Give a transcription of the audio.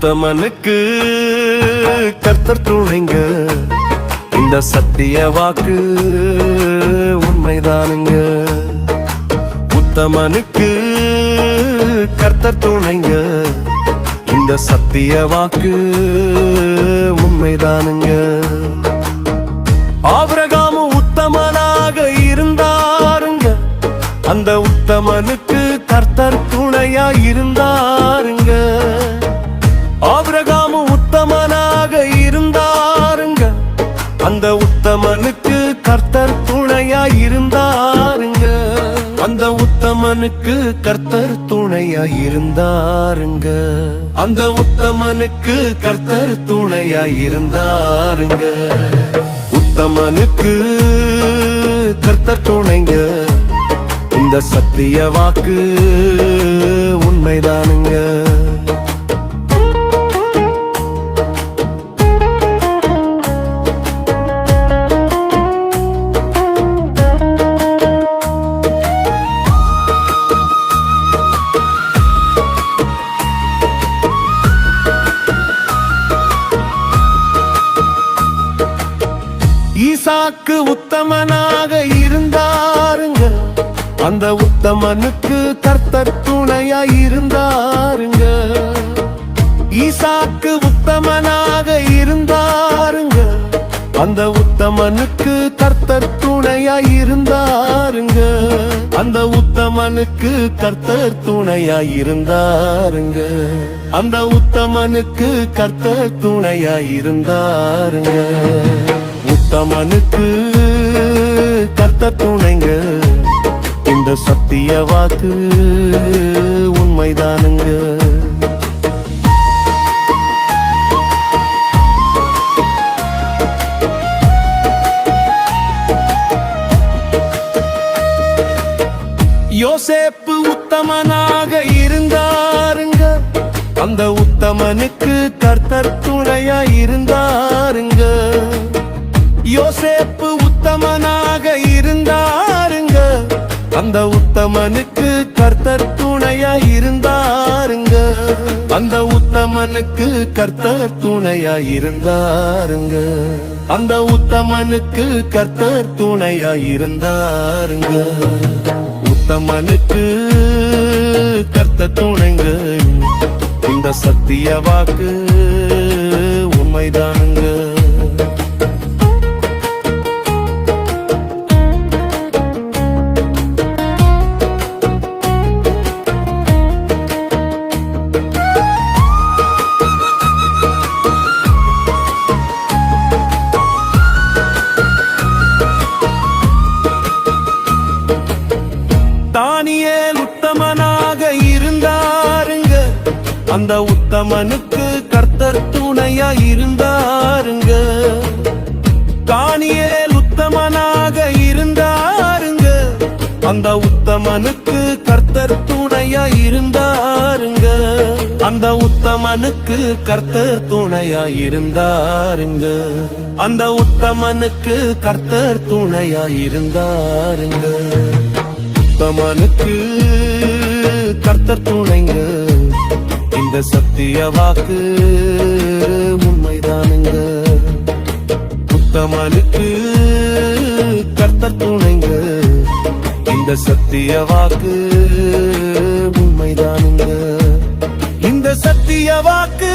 உத்தமனுக்கு கர்த்தர் துணைங்க, இந்த சத்திய வாக்கு உண்மைதானுங்க. உத்தமனுக்கு கர்த்தர் துணைங்க, இந்த சத்திய வாக்கு உண்மைதானுங்க. ஆபிரகாமு உத்தமனாக இருந்தாருங்க, அந்த உத்தமனுக்கு கர்த்தர் துணையா இருந்தாருங்க. ஆபிரகாமு உத்தமனாக இருந்தாருங்க, அந்த உத்தமனுக்கு கர்த்தர் துணையா இருந்தாருங்க. அந்த உத்தமனுக்கு கர்த்தர் துணையா இருந்தாருங்க. அந்த உத்தமனுக்கு கர்த்தர் துணையா இருந்தாருங்க. உத்தமனுக்கு கர்த்தர் துணைங்க, இந்த சத்திய வாக்கு உண்மைதானுங்க. ஈசாக்கு உத்தமனாக இருந்தாருங்க, அந்த உத்தமனுக்கு கர்த்தர் துணையா இருந்தாருங்க. ஈசாக்கு உத்தமனாக இருந்தாருங்க, அந்த உத்தமனுக்கு கர்த்தர் துணையா இருந்தாருங்க. அந்த உத்தமனுக்கு கர்த்தர் துணையா இருந்தாருங்க. அந்த உத்தமனுக்கு கர்த்தர் துணையா இருந்தாருங்க. உத்தமனுக்கு கர்த்தர் துணைங்க, இந்த சத்திய வாக்கு உண்மைதானுங்க. யோசேப்பு உத்தமனாக இருந்தாருங்க, அந்த உத்தமனுக்கு கர்த்தர் துணையா இருந்தாருங்க. யோசேப்பு உத்தமனாக இருந்தாருங்க, அந்த உத்தமனுக்கு கர்த்தர் துணையா இருந்தாருங்க. அந்த உத்தமனுக்கு கர்த்தர் துணையா இருந்தாருங்க. அந்த உத்தமனுக்கு கர்த்தர் துணையா இருந்தாருங்க. உத்தமனுக்கு கர்த்தர் துணைங்க, இந்த சத்திய வாக்கு உண்மைதானுங்க. தானியேல் உத்தமனாக இருந்தாருங்க, அந்த உத்தமனுக்கு கர்த்தர் துணையா இருந்தாருங்க. தானியேல் உத்தமனாக இருந்தாருங்க, அந்த உத்தமனுக்கு கர்த்தர் துணையா இருந்தாருங்க. அந்த உத்தமனுக்கு கர்த்தர் துணையா இருந்தாருங்க. அந்த உத்தமனுக்கு கர்த்தர் துணையா இருந்தாருங்க. உத்தமனுக்கு கர்த்தர் துணைங்க, இந்த சத்திய வாக்கு உண்மைதானுங்க. உத்தமனுக்கு கர்த்தர் துணைங்க, இந்த சத்திய வாக்கு உண்மைதானுங்க. இந்த சத்திய வாக்கு